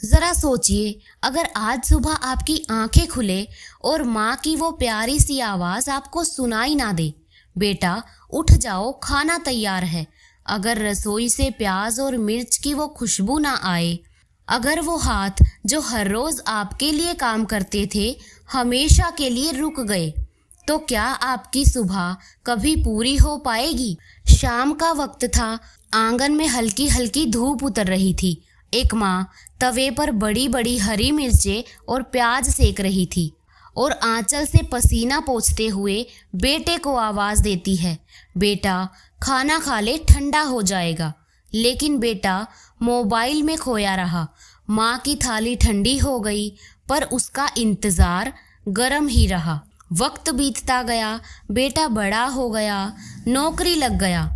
ज़रा सोचिए, अगर आज सुबह आपकी आंखें खुले और माँ की वो प्यारी सी आवाज़ आपको सुनाई ना दे, बेटा उठ जाओ, खाना तैयार है। अगर रसोई से प्याज और मिर्च की वो खुशबू ना आए, अगर वो हाथ जो हर रोज़ आपके लिए काम करते थे हमेशा के लिए रुक गए, तो क्या आपकी सुबह कभी पूरी हो पाएगी? शाम का वक्त था। आंगन में हल्की हल्की धूप उतर रही थी। एक माँ तवे पर बड़ी बड़ी हरी मिर्चें और प्याज सेक रही थी और आंचल से पसीना पोंछते हुए बेटे को आवाज़ देती है, बेटा खाना खा ले, ठंडा हो जाएगा। लेकिन बेटा मोबाइल में खोया रहा। माँ की थाली ठंडी हो गई, पर उसका इंतज़ार गर्म ही रहा। वक्त बीतता गया, बेटा बड़ा हो गया, नौकरी लग गया,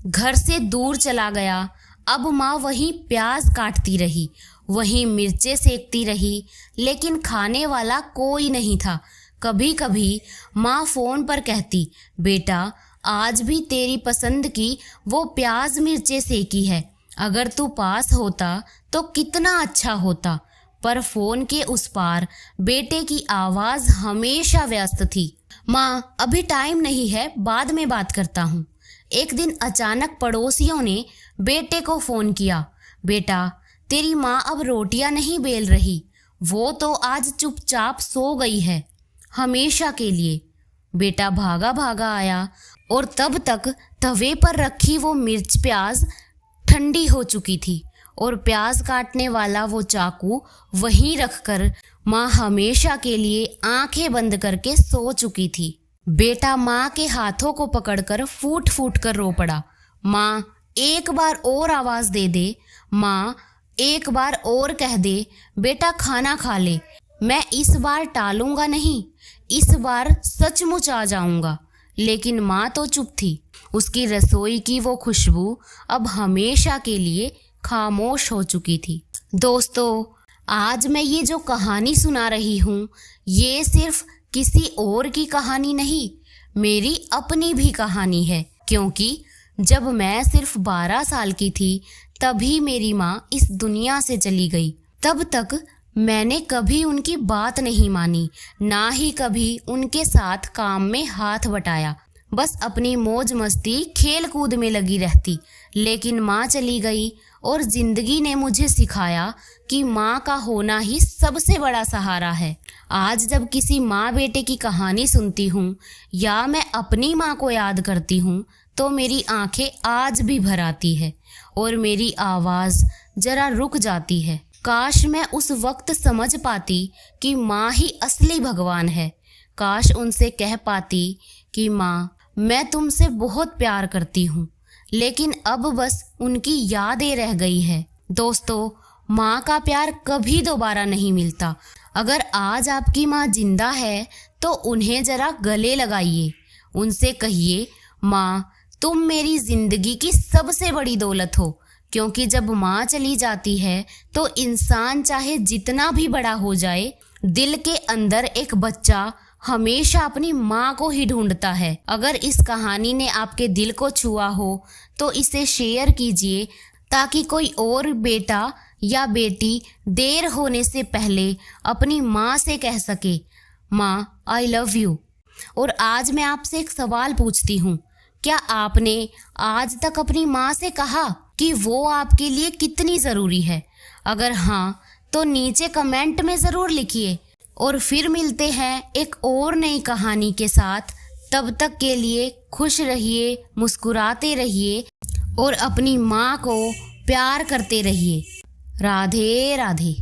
घर से दूर चला गया। अब माँ वहीं प्याज काटती रही, वहीं मिर्चें सेकती रही, लेकिन खाने वाला कोई नहीं था। कभी कभी माँ फ़ोन पर कहती, बेटा आज भी तेरी पसंद की वो प्याज मिर्चें सेकी है, अगर तू पास होता तो कितना अच्छा होता। पर फ़ोन के उस पार बेटे की आवाज़ हमेशा व्यस्त थी, माँ अभी टाइम नहीं है, बाद में बात करता हूँ। एक दिन अचानक पड़ोसियों ने बेटे को फ़ोन किया, बेटा तेरी माँ अब रोटियां नहीं बेल रही, वो तो आज चुपचाप सो गई है हमेशा के लिए। बेटा भागा भागा आया और तब तक तवे पर रखी वो मिर्च प्याज ठंडी हो चुकी थी और प्याज काटने वाला वो चाकू वहीं रखकर माँ हमेशा के लिए आंखें बंद करके सो चुकी थी। बेटा माँ के हाथों को पकड़कर फूट फूट कर रो पड़ा, माँ एक बार और आवाज़ दे दे, माँ एक बार और कह दे, बेटा खाना खा ले। मैं इस बार टालूंगा नहीं, इस बार सचमुच आ जाऊंगा। लेकिन माँ तो चुप थी। उसकी रसोई की वो खुशबू अब हमेशा के लिए खामोश हो चुकी थी। दोस्तों, आज मैं ये जो कहानी सुना रही हूँ, ये सिर्फ किसी और की कहानी नहीं, मेरी अपनी भी कहानी है। क्योंकि जब मैं सिर्फ 12 साल की थी, तभी मेरी माँ इस दुनिया से चली गई। तब तक मैंने कभी उनकी बात नहीं मानी, ना ही कभी उनके साथ काम में हाथ बटाया। बस अपनी मौज मस्ती खेल कूद में लगी रहती। लेकिन माँ चली गई और ज़िंदगी ने मुझे सिखाया कि माँ का होना ही सबसे बड़ा सहारा है। आज जब किसी माँ बेटे की कहानी सुनती हूँ या मैं अपनी माँ को याद करती हूँ, तो मेरी आंखें आज भी भर आती है और मेरी आवाज़ जरा रुक जाती है। काश मैं उस वक्त समझ पाती कि माँ ही असली भगवान है। काश उनसे कह पाती कि माँ मैं तुमसे बहुत प्यार करती हूँ, लेकिन अब बस उनकी यादें रह गई है। दोस्तों, माँ का प्यार कभी दोबारा नहीं मिलता। अगर आज आपकी माँ जिंदा है तो उन्हें ज़रा गले लगाइए, उनसे कहिए, माँ तुम मेरी ज़िंदगी की सबसे बड़ी दौलत हो। क्योंकि जब माँ चली जाती है तो इंसान चाहे जितना भी बड़ा हो जाए, दिल के अंदर एक बच्चा हमेशा अपनी माँ को ही ढूंढता है। अगर इस कहानी ने आपके दिल को छुआ हो तो इसे शेयर कीजिए, ताकि कोई और बेटा या बेटी देर होने से पहले अपनी माँ से कह सके, माँ आई लव यू। और आज मैं आपसे एक सवाल पूछती हूँ, क्या आपने आज तक अपनी माँ से कहा कि वो आपके लिए कितनी ज़रूरी है? अगर हाँ, तो नीचे कमेंट में ज़रूर लिखिए। और फिर मिलते हैं एक और नई कहानी के साथ। तब तक के लिए खुश रहिए, मुस्कुराते रहिए और अपनी माँ को प्यार करते रहिए। राधे राधे।